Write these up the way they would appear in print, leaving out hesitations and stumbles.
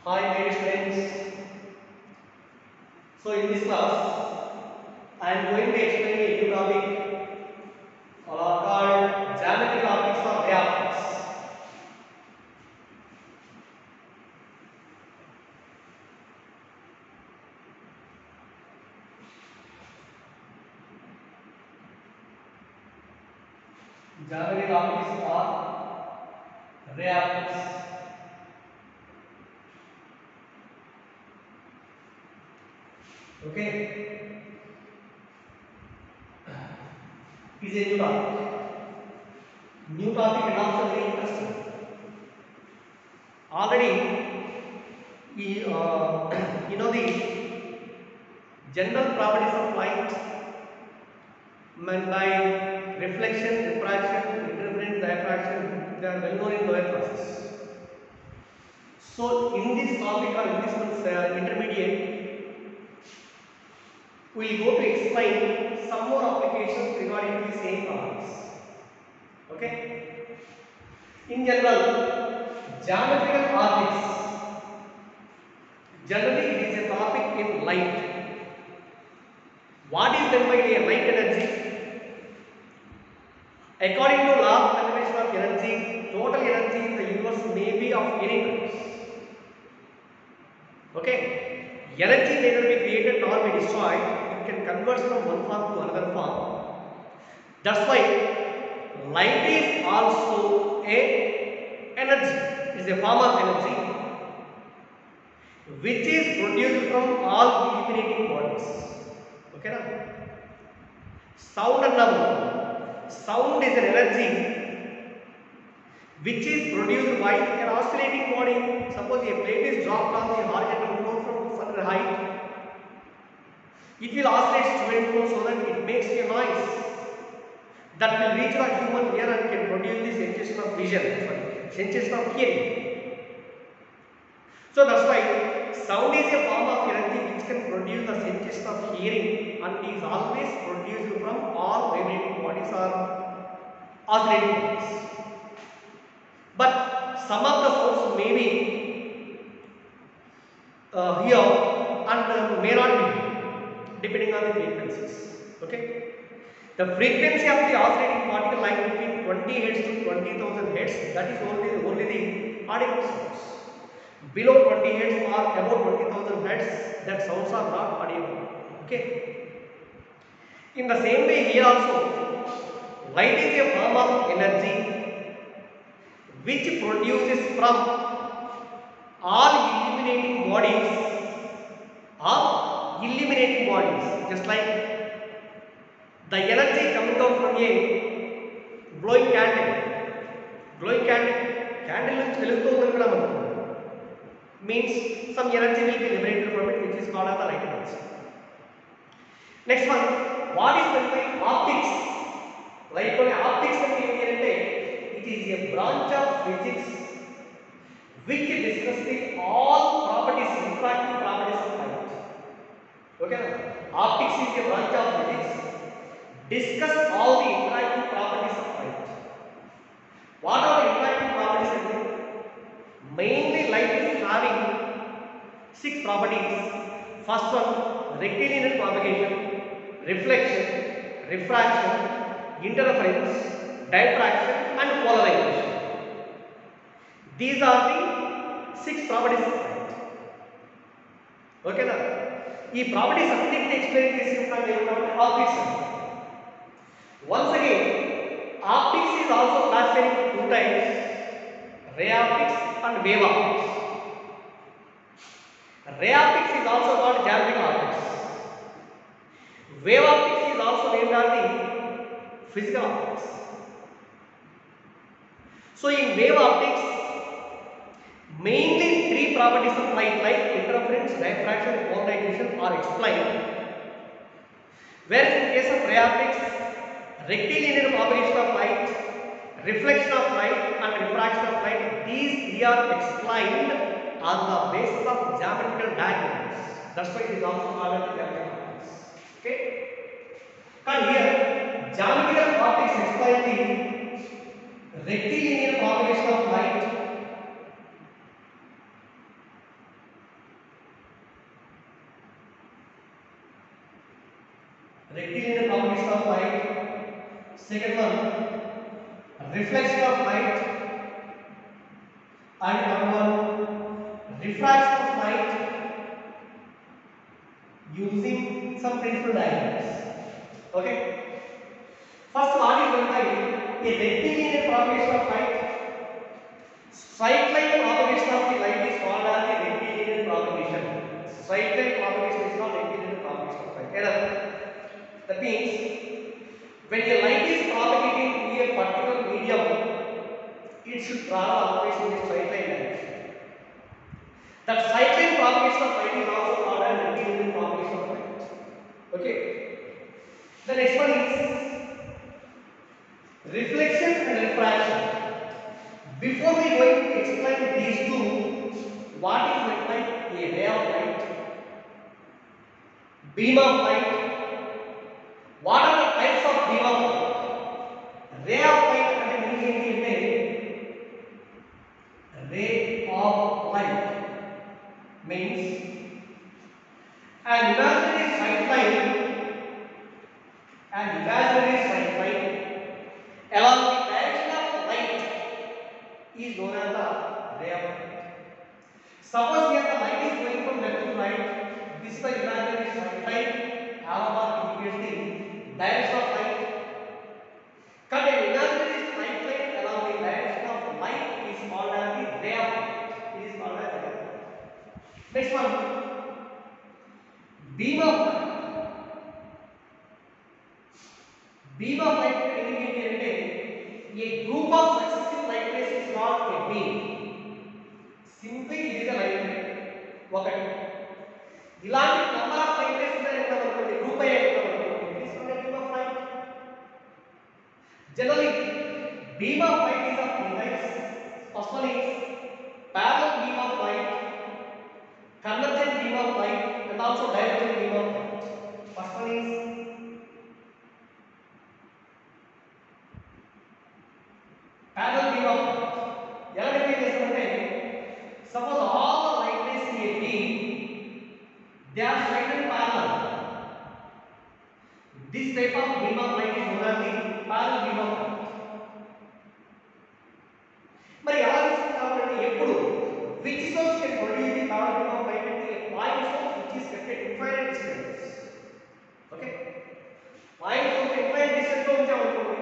Hi dear friends. So in this class, I am going to explain a new topic called geometric optics or ray optics. Geometric optics or ray optics. Okay, is a new topic. New topic and also very interesting. Already, we you know the general properties of light meant by reflection, refraction, interference, diffraction. They are well known in lower classes. So in this topic or in this month's intermediate, we will go to explain some more applications regarding the same topics. Okay. In general, geometrical optics. Generally, it is a topic in light. What is meant by a light energy? According to law of conservation of energy, total energy in the universe may be of any types. Okay. Energy may not be created nor be destroyed. It can convert from one form to another form. That's why light is also a energy. It is a form of energy which is produced from all illuminating bodies. Okay na? Sound and sound is an energy which is produced by an oscillating body. Suppose a plate is dropped on the horizontal floor from certain height, it will oscillate to and fro so that it makes a noise that will reach the human ear and can produce the sensation of vision, sensation of hearing. So that's why sound is a form of energy which can produce the sensation of hearing and is always produced from all vibrating bodies or oscillating bodies. But some of the sounds may be here and may not be depending on the frequencies. Okay. The frequency of the oscillating particle lie between 20 Hz to 20,000 Hz. That is only the audible sounds. Below 20 Hz or above 20,000 Hz, that sounds are not audible. Okay. In the same way, here also, light is a form of energy which produces from all illuminating bodies or illuminating bodies, just like the energy coming out from a glowing candle నుంచి వెలుగుతుందని కూడా మనం means some energy will be liberated from it, which is called as the light energy. Next one, what is meant by optics? Light only optics అంటే ఏంటి అంటే it is a branch of physics which discuss the all properties, refractive properties of light. Okay, optics is a branch of physics discuss all the interactive properties of light. What are the interactive properties? Mainly light is having 6 properties. First one, rectilinear propagation, reflection, refraction, interference, diffraction and polarization. These are the 6 properties of light. Okay na? ఈ properties అన్నిటిని explain చేసి ఉంటాను optics. Once again, optics is also classified into 2 types, ray optics and wave optics. Ray optics is also called geometric optics. Wave optics is also named as the physical optics. So in wave optics, mainly 3 properties of light like interference, diffraction, polarization are explained. Whereas in case of ray optics, rectilinear propagation of light, reflection of light and refraction of light, these 3 are explained on the basis of geometrical diagrams. That's why it is also called as geometrical optics. Okay? And here, geometrical optics explain the rectilinear propagation of light, rectilinear propagation of light. Second one, reflection of light. And number one, refraction of light using some principal diagrams. Okay. First, what is meant by a rectilinear propagation of light? Straight line propagation of the light is called as the rectilinear propagation. Straight line propagation is called rectilinear propagation of light. Error. That means when a light is propagating through a particular medium, it should travel always in a straight line direction. That straight line propagation of light is also called as rectilinear propagation of light. Okay. The next one is reflection and refraction. Before we going to explain these two, what is meant by a ray of light, beam of light? What are the types of beam of light? Ray of light అంటే meaning ఏంటి అంటే ray of light means an imaginary straight line along the direction of light is known as the ray of light. Suppose here the light is going from left to right, this is the imaginary straight line, arrow mark indicates the direction of light. Cut an imaginary straight line along the direction of light is called as the ray of light. It is called as ray of light. Next one, beam of light. Beam of light meaning ఏంటి అంటే a group of successive light rays is called a beam. Simply it is a light ray. ఒకటి ఇలాంటి number of light race ఉన్నాయంటే మనకి group అయ్యేటప్పుడు it is called a beam of light. Generally, beam of light is of two types. First one is parallel beam of light, convergent beam of light, and also divergent beam of light. First one is parallel beam of light. ఎలా define చేస్తామంటే suppose all the light rays in a beam, they are straight and parallel. This type of beam of light is known as the parallel beam of light. మరి ఎలా తీసుకుంటామంటే ఎప్పుడు which source can produce the parallel beam of light అంటే a point source which is kept at infinite distance. Okay, point source infinite distance లో ఉంచామనుకోండి,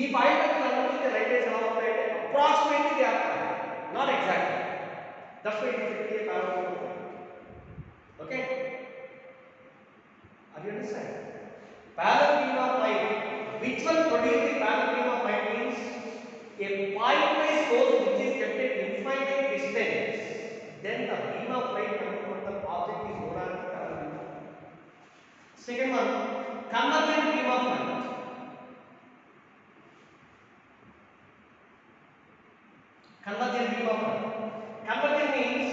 ఈ point దగ్గర అనుకుంటే light race ఎలా ఉంటాయంటే approximately they are parallel, not exactly. That's why it is a parallel beam of light. Okay, are you understand? Parallel beam of light, which one produce the parallel beam of light means a point-wise source which is kept at infinite distance, then the beam of light coming from the object is known as parallel beam of light. Second one, convergent beam of light. Convergent beam of light. Convergent means,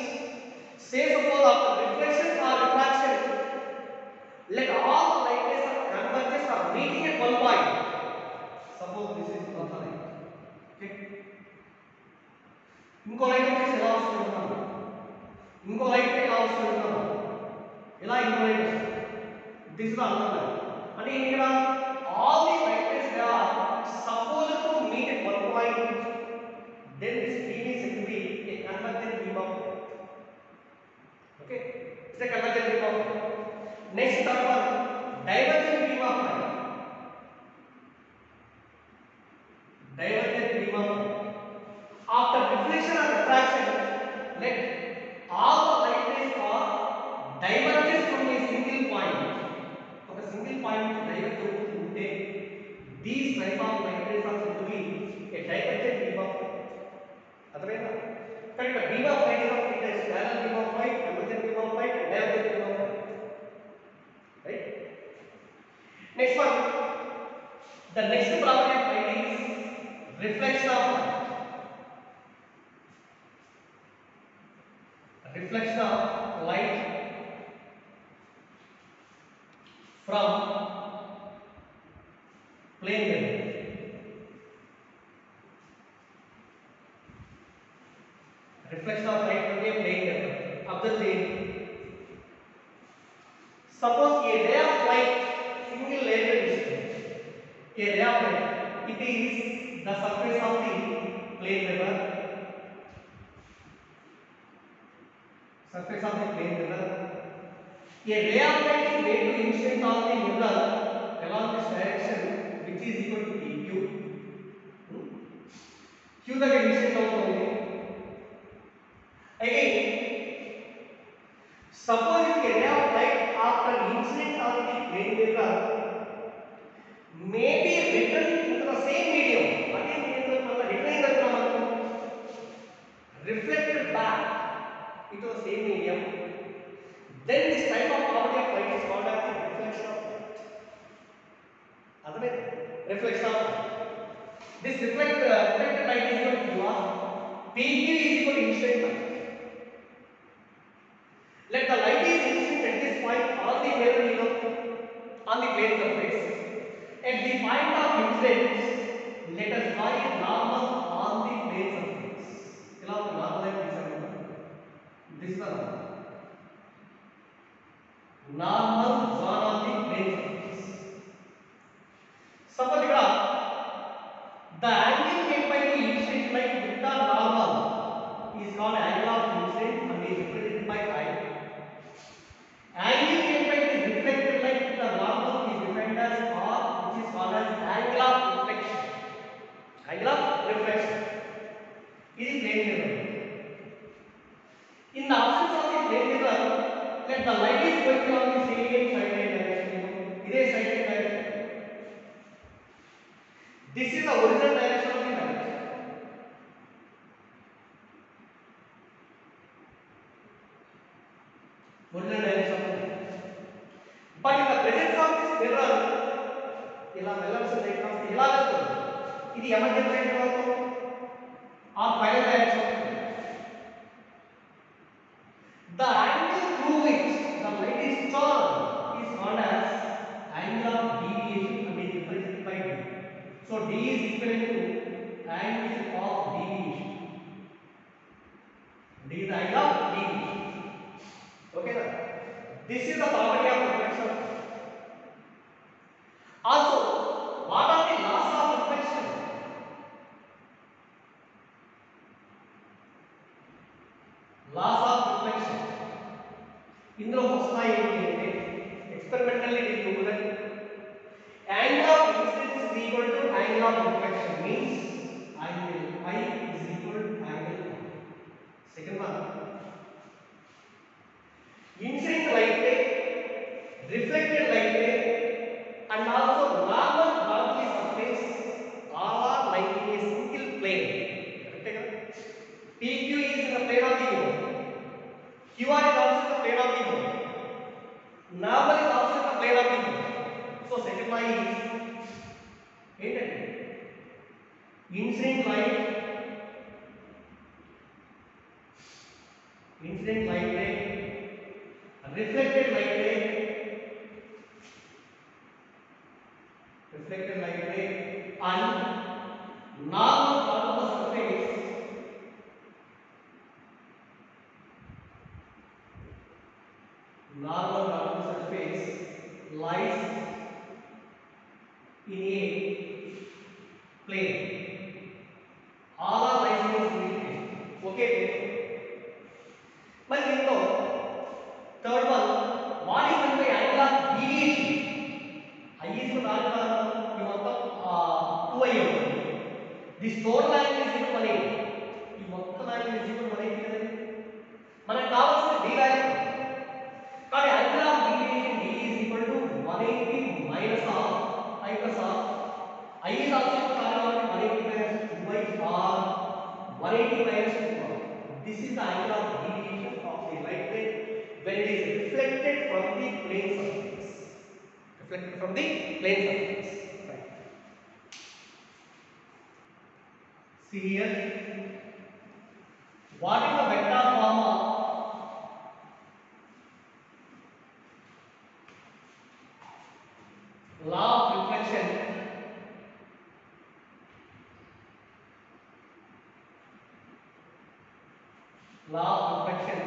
say suppose after reflection or refraction, let all the light rays of convergence are meeting at one point. Suppose this is one light. Okay. ఇంకో light వచ్చేసి ఎలా వస్తుంది, ఇంకో light ఎలా వస్తుంది, ఇలా ఇంకో light వస్తుంది. This is the another light. అంటే ఇక్కడ all the light rays they are supposed to meet at one point, then this beam is said to be a convergent beam of light. Okay, it's a convergent beam of light. Next third one, divergent beam of light. Divergent beam of light. After reflection or refraction, let all the light rays are diverged from a single point. ఒక single point diverge అవుతుంటే these type of light rays are said to be a divergent beam of light. అర్థమైందా? కానీ ఇక్కడ beam of light of three types: parallel beam of light, convergent beam of light, and divergent beam of light. Right? Next one, the next property of light is reflection of light. Reflection of light from plane wave. Reflection of light from a plane wave. Observe the suppose a ray of light, single surface of the plane mirror. A ray of light is made to incident on the mirror along this direction, which is equal to PQ. Q దగ్గర incident అవుతుంది. Again, suppose if a ray of light after incident on the plane mirror may be written into the same medium, అదే medium వల్ల return అయినప్పుడు మనకు reflected back into the same medium, then this type of property of light is called as the reflection of light. అర్థమైంది? Reflection of light. This reflected light is equal to QR. PQ is equal to incident light. Let the light is incident at this point on the mirror, on the plane surface. At the point of incidence, let us draw a normal on the plane surface. ఇలా ఒక normal line గీసాము. This is the normal drawn on the plane surface. Suppose ఇక్కడ the angle made by the incident light with the normal is called angle of incident and is represented by I. Angle made by the reflected light with the normal is defined as R, which is called as angle of reflection. Angle of reflection. This is plane mirror. In the absence of the plane mirror, let the light is going on the same side direction. This is side direction. This is the original direction of the light. Original direction of the light. But in the presence of this mirror, ఇలా వెళ్ళాల్సిన light కాస్త ఇలా వెళ్తుంది. ఇది emergency light అవుతుంది ఆ final direction. The angle through which the light is turned is called as angle of deviation and is represented by D. So D is equal to angle of deviation. D is the angle of deviation. Okay, sir? This is the property of reflection. Also, what are the laws of reflection? Laws of reflection. ఇందులో వస్తాయి ఏంటి అంటే experimentally we prove that angle of incidence is equal to angle of reflection, means angle I is equal to angle I. Second one, incident light ray, reflected light ray and also normal on the surface all are lying in a single plane. Correct? PQ is in the plane of the mirror. QR is also in the plane of the mirror. Normal is also in the plane of the mirror. So second line is incident light ray, reflected light ray, and normal on the surface lies in a plane. All are lies in a single plane. Okay. But you know, third one, what is meant by angle of deviation? I is to angle you want 2i. This total angle is equal to 180. You want angle is equal to 180. మనకు కావాల్సిన d value. కానీ angle of deviation d is equal to 180 minus of I plus r. I is also equal to 180 minus 2i or 180 minus 2r. This is the angle of deviation of the light ray when it is reflected from the plane surface. Reflected from the plane surface. Right. See here. What is the vector form of law of reflection? Law of reflection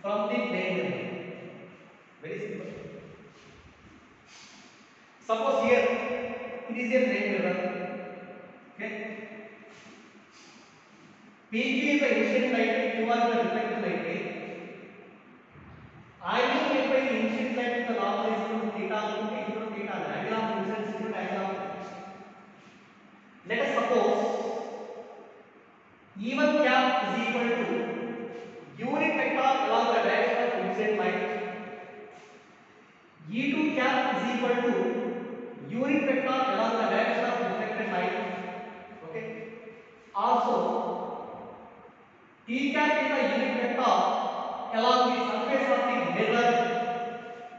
from the plane mirror. Very simple. Suppose here it is a plane mirror. Okay. PQ is the incident light ray, QR is the reflected light ray. incident line with the normal is equal to theta equal to theta. The angle of incidence is equal to angle of reflection. Let us suppose E1 cap is equal to unit vector along the direction of incident light. E2 cap is equal to unit vector along the direction of reflected light. Okay. Also, T cap is the unit vector along the surface of the mirror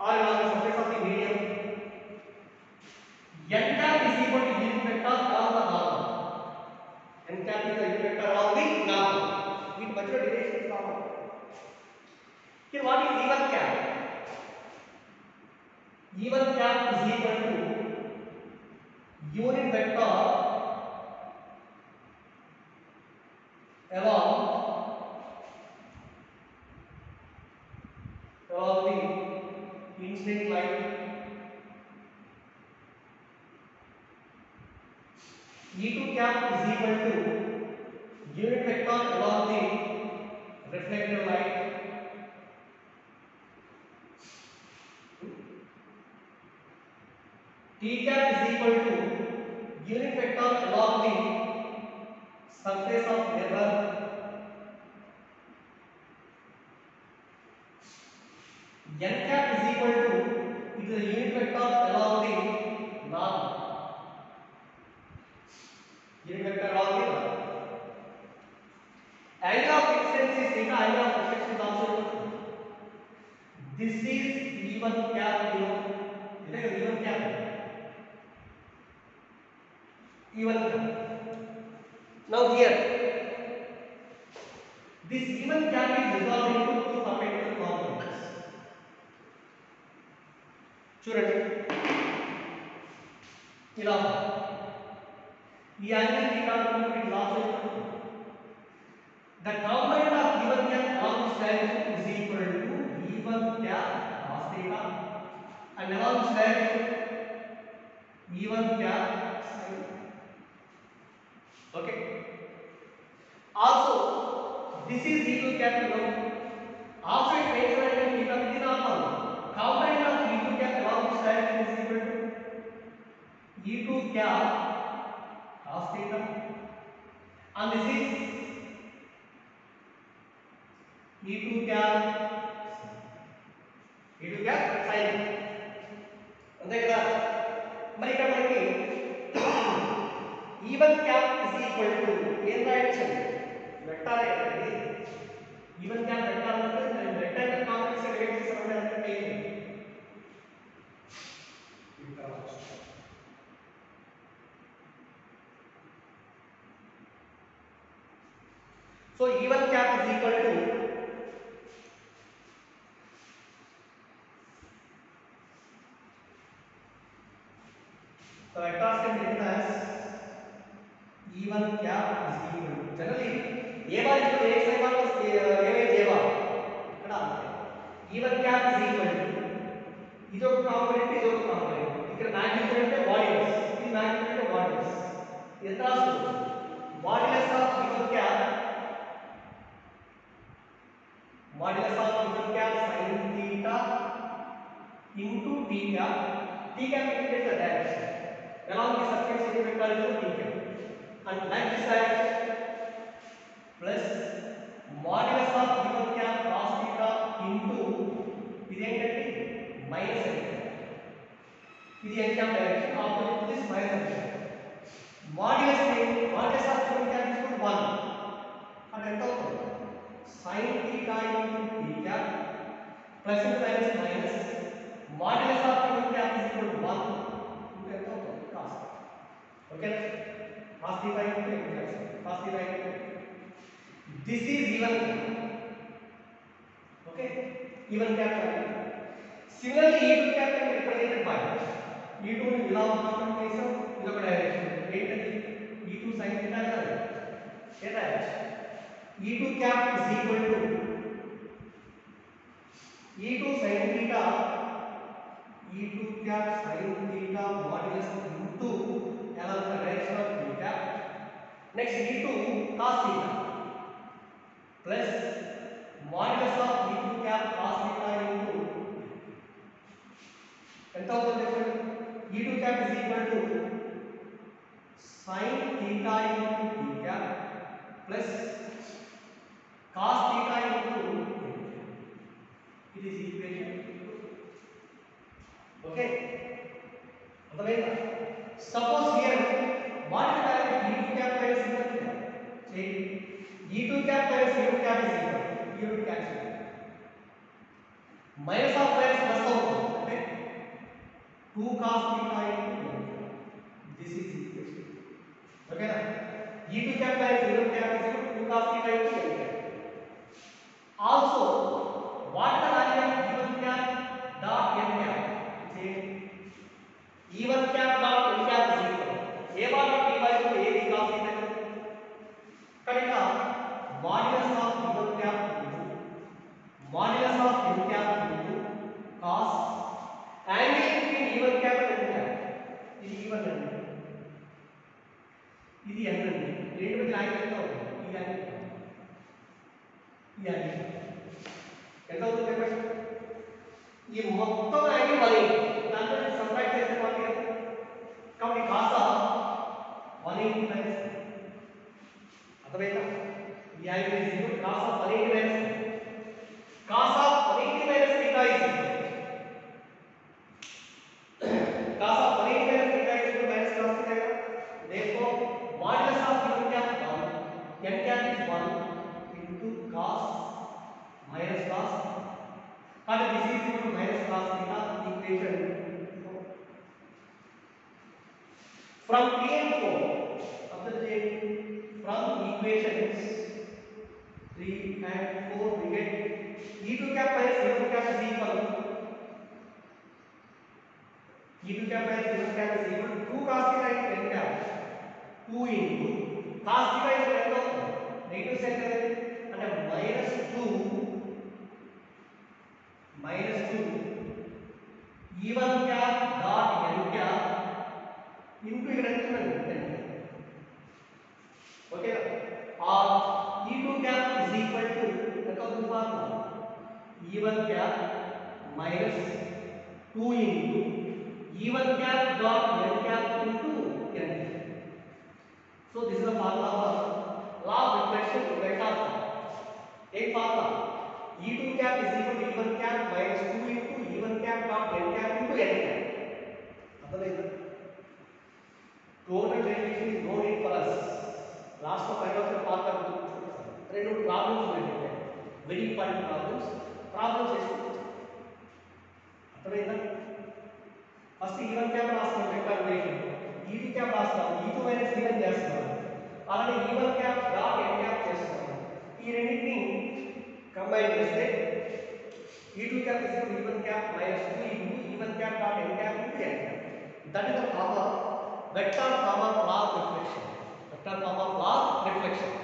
or along the surface of the medium. N cap is equal to unit vector along the normal. N cap is the unit vector along the normal. With particular direction is normal. Here, what is E1 cap? E1 cap is equal to unit vector along the incident light. E2 cap is equal to unit vector along the reflected light. T cap is equal to unit vector along the surface of mirror. N cap is equal to the unit vector along the normal. Unit vector along the normal. Angle of incidence is theta, angle of reflection is also equal to. This is E1 cap below. E1 cap. E1 cap. Now here, this E1 cap is resolved into two perpendicular components. చూడండి ఇలా ఈ angle θ అనేది loss అవుతుంది. The component of E1 cap along this direction is equal to E1 cap cos theta and along this direction E1 cap sin. Okay. Also, this is E2 cap below. Also, it makes an angle theta with the normal. Component of E2 cap along this direction is equal to E2 cap cos theta and this is E2 cap sin. అంతే కదా. మరి ఇక్కడ మనకి E1 cap is equal to ఏం రాయొచ్చు? Vector కదా ఇది. E1 cap vector అంటే రెక్టాంగిల్ కాంప్లెక్స్ డివైడ్ చేసామంటే అంటే ఏంటి? So E1 cap is equal to the vectors can be written as E1 cap is equal to generally A bar is equal to Ax I bar plus A by J bar. ఇక్కడ అంతే. E1 cap is equal to ఇది ఒక component ఇది ఒక component. ఇక్కడ magnitude అంటే volumes, ఇది magnitude అంటే వాల్యూమ్స్. ఎంత రాసుకోవచ్చు? Modulus of E1 cap modulus of E1 cap sin theta into t cap. T cap indicates the direction along the surface unit vector is t cap and like this direction plus modulus of E1 cap cos theta into ఇది ఏంటంటే minus n cap. ఇది n cap direction opposite to this minus n cap. Modulus of E1 cap is 1 అంటే ఎంత అవుతుంది? sin theta into t cap plus and minus modulus of E1 cap is equal to 1 into ఎంత అవుతుంది? cos. Okay, cos theta into E1 cap, cos theta into this is E1 cap. Okay, E1 cap. Similarly, E2 cap can be represented by E2 ని ఇలా మార్చడం చేసాం, ఇదొక direction ఏంటది? E2 sin theta కదా, ఏ direction? E2 cap is equal to E2 sin theta, E2 cap sin theta modulus into along the direction of t cap. Next E2 cos theta plus modulus of E2 cap cos theta into okay అర్థమైందా suppose here what is the e2 cap minus e1 cap చేయండి e2 cap minus e1 cap is equal e2 cancel minus of minus plus అవుతుంది అంటే 2 cos theta into n this is equation ఓకేనా e2 cap minus e1 cap is equal to 2 cos theta into n cap also what is the value of e1 cap dot n cap say e1 cap dot n cap is equal a bar dot b by to a b cos theta కనుక modulus of e1 cap into modulus of n cap into cos angle between e1 cap and n cap ఇది e1 అండి ఇది n అండి రెండు మధ్య angle ఎంత అవుతుంది ఈ యాంగిల్ ఎంత అవుతుంది చెప్పండి ఈ మొత్తం యాంగిల్ 180 దాంట్లో సబ్ట్రాక్ట్ చేస్తే మనకి కాబట్టి cos 180 మైనస్ అర్థమైందా ఈ angle is equal to cos 180 minus cos 180 minus theta is equal cos 180 minus theta is equal to minus cos theta. Therefore, modulus of e1 cap 1, n cap is 1 into cos minus cos. And this is equal to minus cos theta equation 4. From 3 and 4, after the from equations 3 and 4, we get e2 cap minus e1 cap is equal e2 cap minus e1 cap is equal to 2 cos theta into n cap 2 into cos theta is ఎంత అవుతుంది negative side కదా అంటే -2 e1 cap dot n cap into ఇక్కడ ఎంత ఉంది n okay or e2 cap is equal to ఎంత అవుతుంది formula e1 cap minus 2 into e1 cap dot n cap into n. So this is the formula of law of reflection vector form. एक formula e2 cap is equal to e1 cap minus 2 into e1 cap dot n cap into n cap. అర్థమైందా total derivation is no need for us. Last of find out the formula గుర్తుంచుకుంటాం రెండు problems ఉన్నాయి very important problems చేసుకుంటాం అర్థమైందా first e1 cap రాస్తాం vector relation e2 cap రాస్తాం e2 minus e1 చేస్తాం అలాగే e1 cap dot n cap చేస్తాం ఈ రెండింటిని కంబైన్ చేస్తే e2 cap is equal to e1 cap minus 2 into e1 cap dot n cap into n cap that is the form of vector form of law of reflection vector form of law of reflection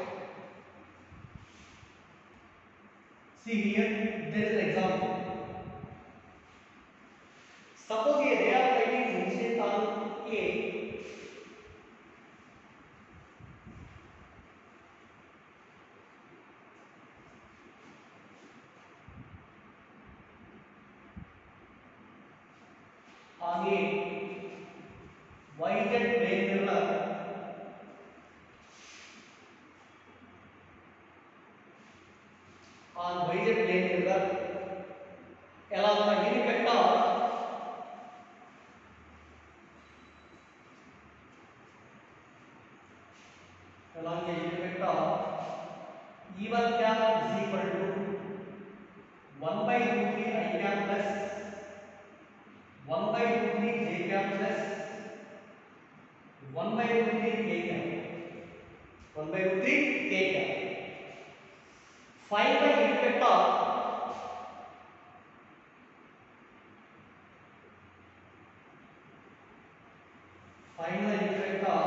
see here there is an example. Suppose a ray of light is incident on A on a yz plane mirror on yz plane mirror along the unit vector along the unit vector e1 cap is equal to 1 by root 3 I cap plus 1 by root 3 j cap plus 1 by root 3 k cap 1 by root 3 k cap. Find the unit vector find the unit vector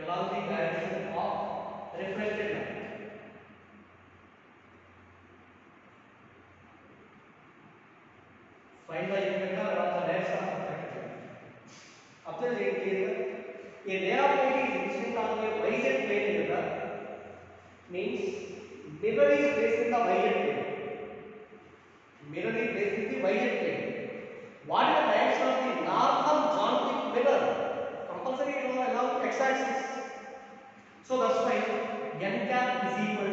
along the direction of reflected light. Find the unit vector along the direction of reflected light. Observe here a ray of light is incident on a yz plane mirror means mirror is placed in the yz plane. Mirror is placed in the yz plane. What is the direction of the normal geometric mirror? Compulsory along x axis. So that's why n cap is equal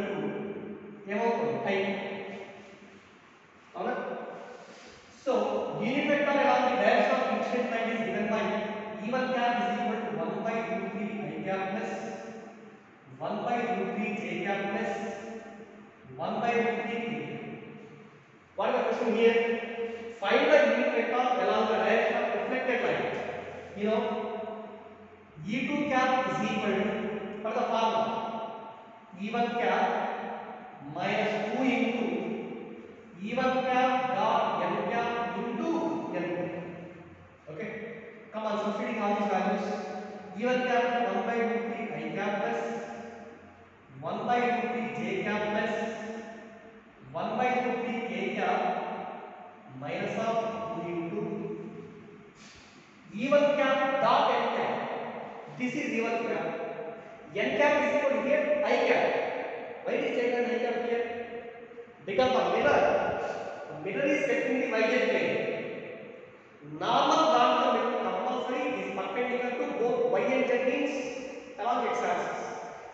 ఏమవుతుంది height అవునా so unit vector along the direction of incident line is given by e1 cap is equal to 1 by root 3 I cap plus 1 by root 3 j cap plus 1 by root 3 k cap. What is the question here? Find the unit vector along the direction of reflected light. You know, E2 cap is equal to, what is the formula? E1 cap minus 2 into E1 cap dot n cap into n. Okay? Come on, substituting all these values. E1 cap is 1 by root 3 I cap plus 1 by root 3 j cap plus 1 by root 3 k cap minus of 2 into E1 cap dot n cap. This is E1 cap. N cap is equal to here I cap. Why is taken I cap here? Because the mirror is affecting the yz plane. Normal ground compulsory is perpendicular to both y and z means along x axis.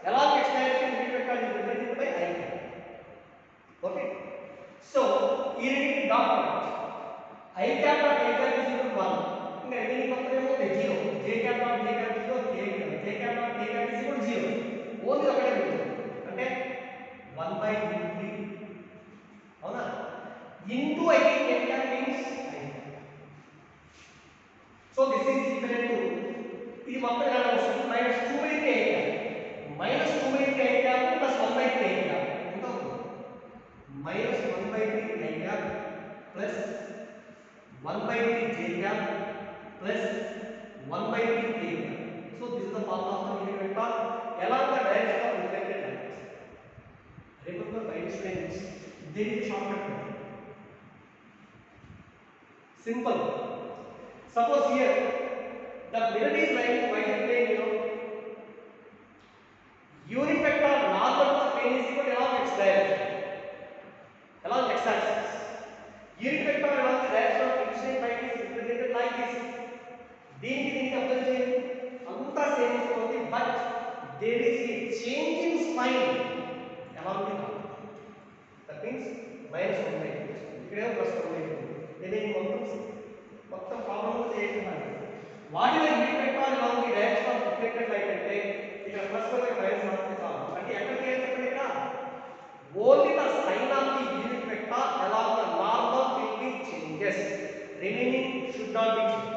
Along x direction unit vector is represented by I cap. Okay. So here it is dot product. I cap dot I cap is equal to 1. ఇంకా remaining మొత్తం ఏమవుతుంది 0. J cap dot J cap 0, J cap dot K cap is equal to 0. Only ఒకటే ఉంటుంది. అంటే 1 by root 3 అవునా into I think n cap means I cap. So this is equal to ఇది మొత్తం ఎలా వస్తుంది minus 2 by 3 I cap minus 2 by 3 I cap plus 1 by 3 I cap ఎంత అవుతుంది minus 1 by 3 I cap plus 1 by 3 J cap plus 1 by 3 K cap. So this is the formula of the unit vector along the direction of reflected light. Remember by students, there is a shortcut method. Simple. Suppose here the mirror is lying by the plane, you know. Unit vector normal to the plane is equal to along x direction, along x axis. Unit vector along the direction of incident light is represented like this. దీనికి observe చేయండి అంతా same ఉంటుంది but there is a change in smile along the path. That means minus 1 by 2. ఇక్కడే plus 1 by 2. దీనికి మొత్తం problem చేయాలి. What is the unit vector along the direction of reflected light అంటే ఇక్కడ ప్లస్ 1 by మైనస్ 1 చాలు. అంటే ఎక్కడ చేయాలి ఇక్కడ only the sign of the unit vector along the normal will be changes. Remaining should not be changed.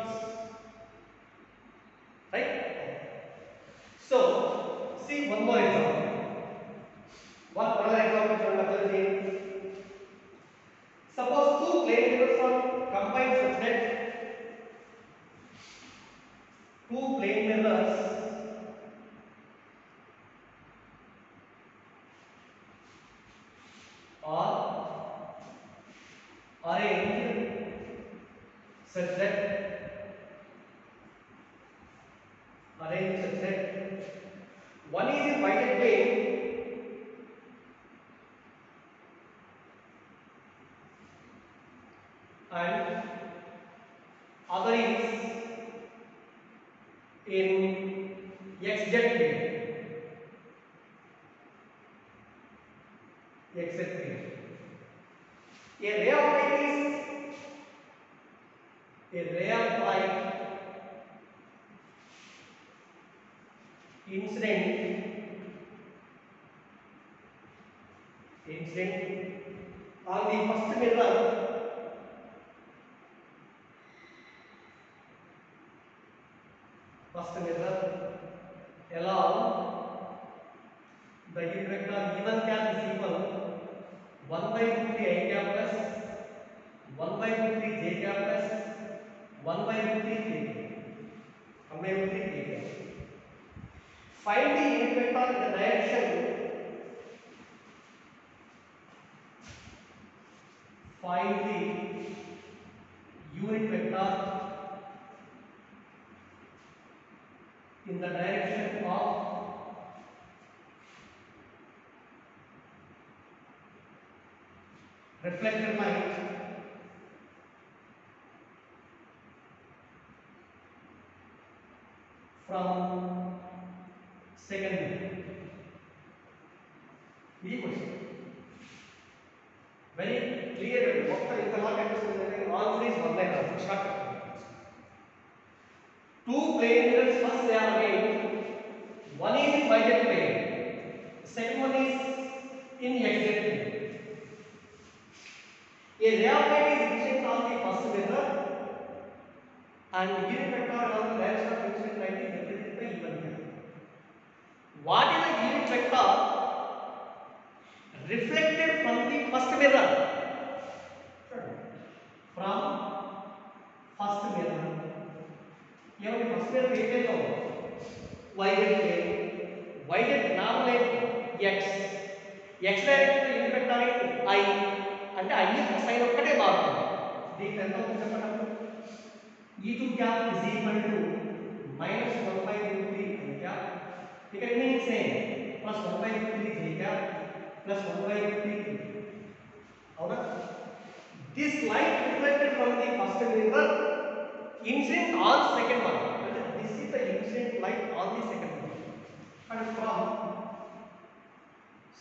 Right? So, see one more example. One other example from another thing. Suppose two plane mirrors are combined such that two plane mirrors are arranged such that one is in yz plane and other is in xz plane. A ray of light incident on the first mirror along the unit vector E1 cap is equal 1 by root 3 I cap plus 1 by root 3 J cap plus 1 by root 3 K cap. 1 by root 3 K cap. Find the unit vector in the direction of reflected light from second mirror. This question. Very clear మొత్తం ఇంతలా కనిపిస్తుంది answer is one line answer short two plane mirrors first they are made one is in y z plane second one is in x z plane a ray of light is incident on the first mirror and unit vector on the direction of incident light is represented by even here. What is the unit vector reflected from the first mirror? From first mirror. यहाँ पे first mirror देखते हो y z plane y z normal x x direction में unit vector I అంటే I sin ఒక్కటే మారుతుంది దీనికి ఎంత అవుతుంది చెప్పండి e to cap is equal to minus 1 by root 3 i cap ఇక్కడ meaning same plus 1 by root 3 j cap plus 1 by root 3 అవునా this light reflected from the first mirror incident on second one and this is the incident light on the second one and from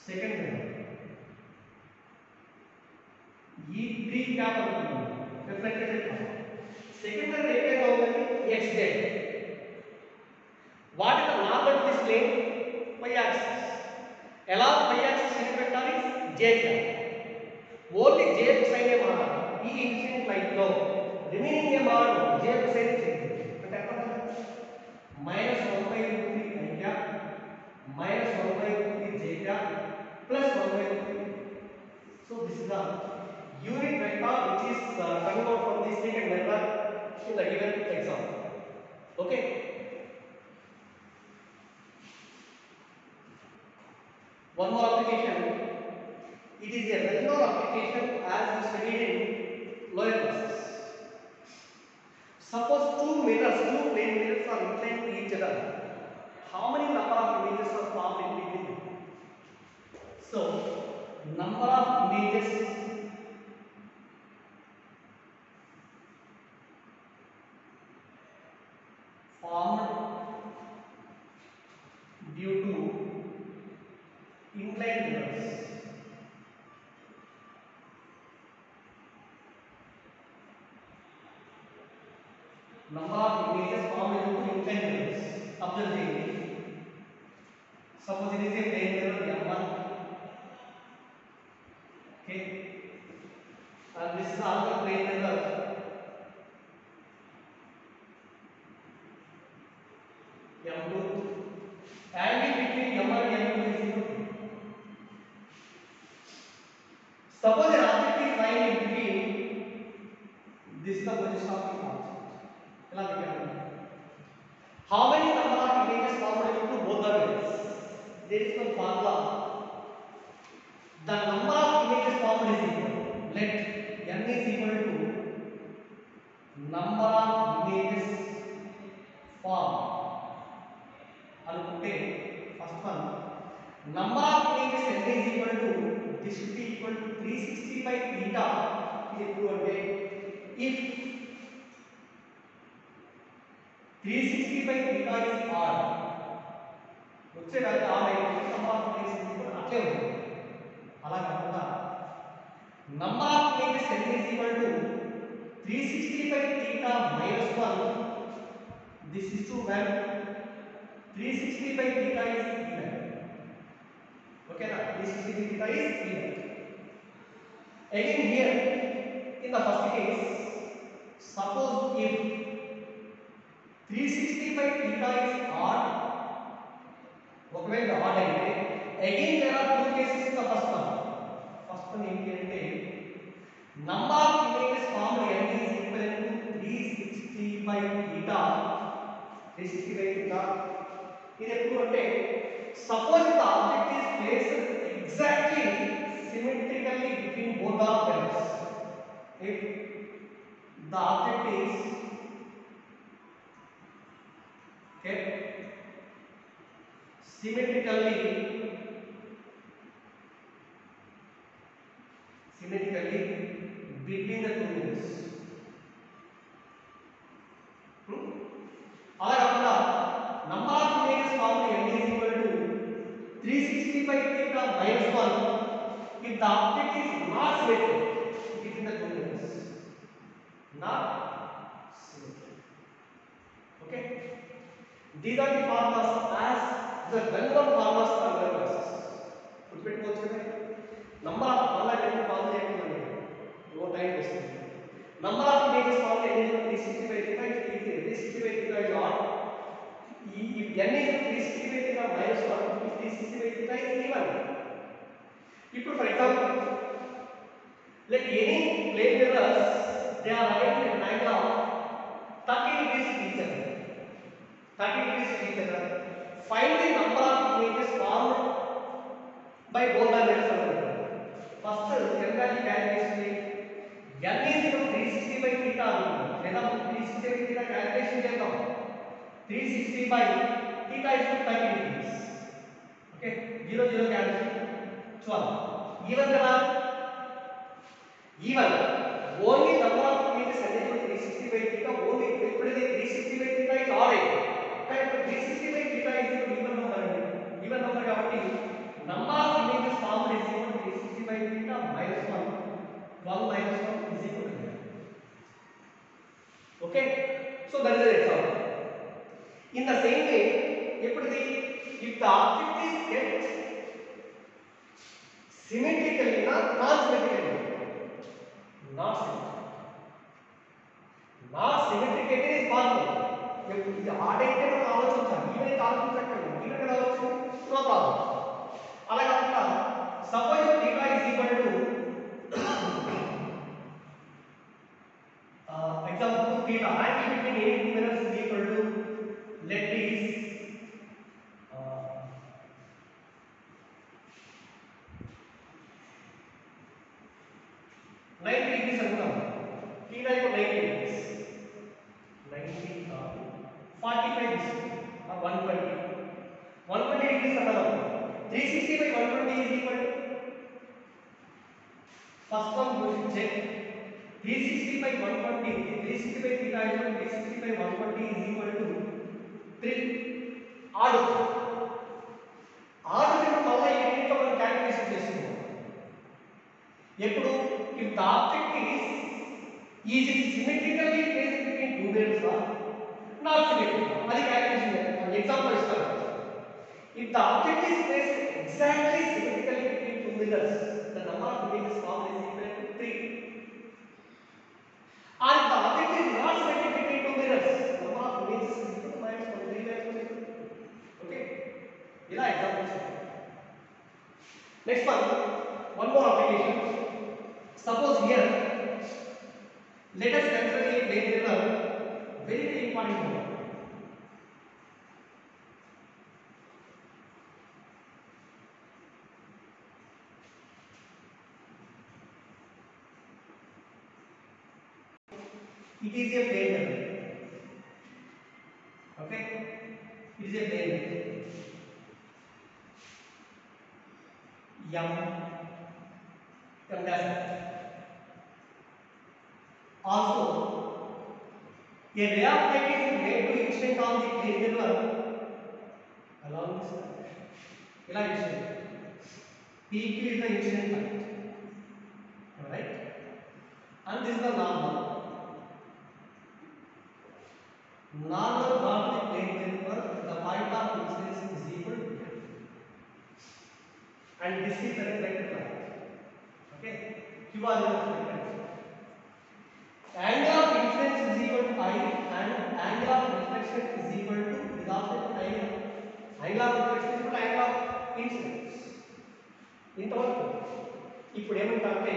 second mirror e3 cap reflected from second mirror ఏకైనా ఉందండి xz what is the normal to this plane y axis along y axis unit vector is j cap only j sin ఏ మారాలి ఈ incident light లో remaining ఏ మారదు j sin చేయండి అంటే ఎంత minus 1 by root 3 i cap minus 1 by root 3 j cap plus 1 by root 3 so this is the unit vector which is coming out from the second mirror in the given example okay one more application it is a well-known application as we studied in lower classes suppose two plane mirrors are inclined to each other how many number of images are formed in between them so number of images formed due to inclined mirrors number of images formed due to inclined mirrors observe చేయండి suppose it is a plane mirror m1 okay and this is another plane mirror m2 angle between m1 and m2 is equal to suppose an object is lying in between this is the position of the object ఎలా పెట్టాము how many number of images formed due to both the mirrors there is one formula the number of images formed is equal let n is equal to number of images formed అనుకుంటే first one number of images n is equal to this should be equal to 360 by theta ఇది ఎప్పుడు అంటే if 360 by theta is odd వచ్చే value add అయితే number of images అట్లే ఉంటుంది అలా కాకుండా number of images n is equal to 360 by theta minus 1 this is to when 360 by theta is even okay na 360 by theta is even again here in the first case suppose if 360 by theta is odd ఒకవేళ odd అయితే again there are two cases in the first one ఏంటి అంటే number of images formed n is equal to 360 by theta 360 by theta ఇది ఎప్పుడు అంటే suppose the object is placed exactly symmetrically between both the mirrors if the object is okay symmetrically between the two mirrors అలా కాకుండా number of images formed n is equal to 360 by theta minus 1 if the object is not symmetric, it is in the two mirrors. Not symmetric. Okay. These are the formulas as the well-known formulas for mirror glasses. గుర్తుపెట్టుకోవచ్చు కదా. Number of మళ్ళీ ఎన్ని formula చేయకుండా no time waste. Number of images formula ఎన్ని 365 theta is 365 theta is odd. If n is 365 theta minus 1, if 365 theta is even. ఇప్పుడు for example let any plane mirrors, they are arranged at an angle of 30 degrees to each other. 30 degrees to each other. Find the number of images formed by both the mirrors. First, n value calculation n is equal to 360 by theta. లేదా 360 by theta calculation చేద్దాం. 360 by theta is equal to 30 degrees. Okay, 0 0 cancel. 12. Even కదా? Even only number of images is equal to 360 by theta. Only ఎప్పుడైతే 360 by theta is odd అయితే కానీ 360 by theta is equal to even number అండి. Even number కాబట్టి number of images formed is equal to 360 by theta minus 1. 12 minus 1 is equal to 9. Okay, so that is an example. In the same way, if the object is kept symmetrically, not non-symmetrically, not symmetrically is possible. If the odd అయితే మనం ఆలోచించాలి, even అయితే ఆలోచించక్కర్లేదు, even ఎలా వచ్చింది no problem. అలా కాకుండా suppose theta is equal to example theta, angle between any two mirrors is equal to let is 90 degrees అనుకుందాం. theta is 90 degrees. 90 45 is 120. 120 degrees అన్నారు. 360 by 120 is equal to first one you should check. 360 by 120, 360 by theta is equal to 360 by 120 is equal to 3. odd మళ్ళీ ఏంటో మనం calculation చేసుకుందాం. ఎప్పుడు if the object is it symmetrically placed between two mirrors or not symmetrical, అది calculation చేద్దాం. Example ఇస్తాను. if the object is placed exactly symmetrically between two mirrors, the number of images formed is equal to 3. And the object is not symmetric between two mirrors, number of images is equal to minus 1. 3 minus 1. Okay, ఇలా examples. Next one more application. Suppose here, let us consider a plane mirror, very important one. It is a plane mirror. Okay, it is a plane mirror. M dash. Also, a ray of light is made to incident on the plane mirror along this direction. Ila incident. PQ is the incident light. Alright? And this is the normal. Normal on the plane mirror, the point of incidence is equal to M. And this is the reflected light. Okay? Q was the reflected. Angle of incidence is equal to I and angle of reflection is equal to is also angle. Angle of reflection is equal to angle of incidence. ఇంతవరకు ఇప్పుడు ఏమంటారంటే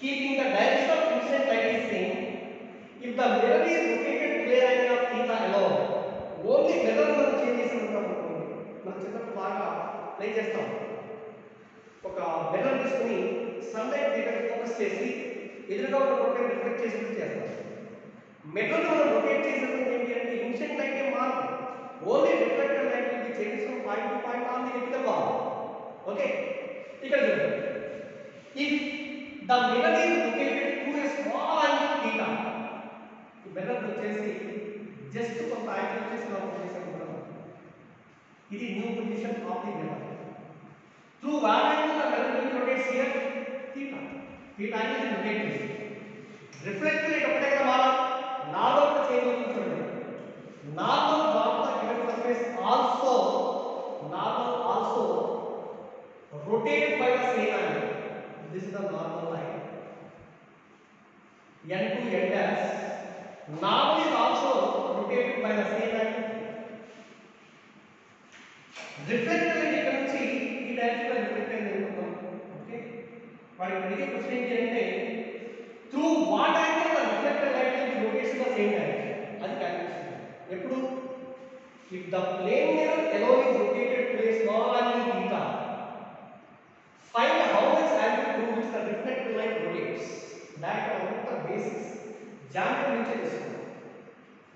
keeping the direction of incident light is same, if the mirror is located clear angle of theta alone, only mirror మనం change చేసి ఉంటాం అనుకోండి. మనం చిన్నప్పుడు బాగా ప్లే చేస్తాం. ఒక మిర్రర్ తీసుకుని సన్లైట్ దగ్గర ఫోకస్ చేసి ఎదురుగా ఉన్న రొటేట్ రిఫ్లెక్ట్ చేసినట్టు చేస్తాం. మిర్రర్ మనం రొటేట్ చేసినప్పుడు ఏంటి అంటే ఇన్సిడెంట్ లైట్ ఏం మారదు, only reflected light will be change from point to point on the apical wall. Okay, ఇక్కడ చూడండి. If the mirror is located to a small angle theta, ఈ మిర్రర్ వచ్చేసి జస్ట్ కొంత యాంగిల్ చేసి మనం చేసాం. ఇది new position of the mirror. Through what angle the mirror rotates here? Theta. Theta angle is rotating. Reflected light ఒకటే కదా మారాలి. నార్మల్ కూడా చేంజ్ అవుతుంది చూడండి. Normal on the given surface also rotated by the same angle. This is the normal line. N to N dash. Normal is also rotated by the same angle. Reflected light ఇక్కడ నుంచి ఈ direction లో reflect అయింది అనుకుందాం. Okay, మరి అడిగే question ఏంటి అంటే through what angle the reflected light will rotates in the same direction. అది క్యాలిక్యులేషన్. ఎప్పుడు if the plane mirror alone is rotated to a small angle theta, find how much angle through which the reflected light rotates. That is the basics. Geometry నుంచి తెలుసుకుందాం.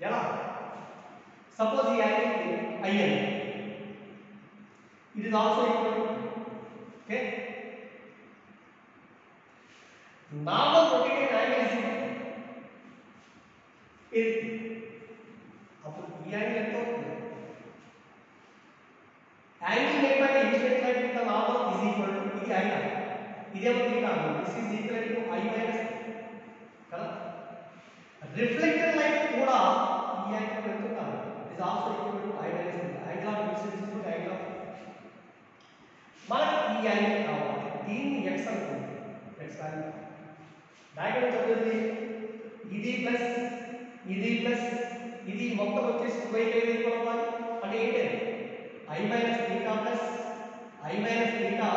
ఎలా? Suppose ఈ angle IN. It is also equal to, okay, normal rotated angle is అప్పుడు ఈ angle ఎంత అవుతుంది? Angle made by the incident light with the normal is equal to ఇది I కదా, ఇదేమో θ. This is equal to I minus కదా. Reflected light కూడా ఈ యాంగిల్ ఎంత ఉండాలి? It is also equal to I minus θ. Angle of incidence is equal to angle of. మనకి ఈ యాంగిల్ కావాలి, దీన్ని x అనుకుంటే x వాల్యూ డయాగ్రామ్ చదివేది ఇది ప్లస్ ఇది మొత్తం వచ్చేసి y కి ఈక్వల్ అవ్వాలి. అంటే ఏంటి? I minus θ plus I minus θ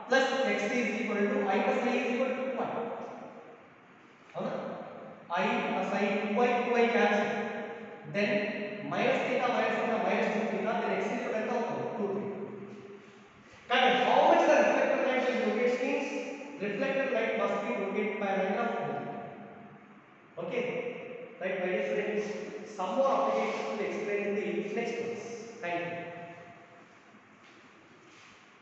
plus x is equal to I plus I is equal to 2y. అవునా? I plus I 2y cancel. Then minus θ minus 2θ, then x is ఎంత అవుతుంది? 2. కానీ how much the reflected light will rotate means reflected light must be rotated by an angle of theta. Okay, right, my dear students, some more applications will explain in the next class. Thank you.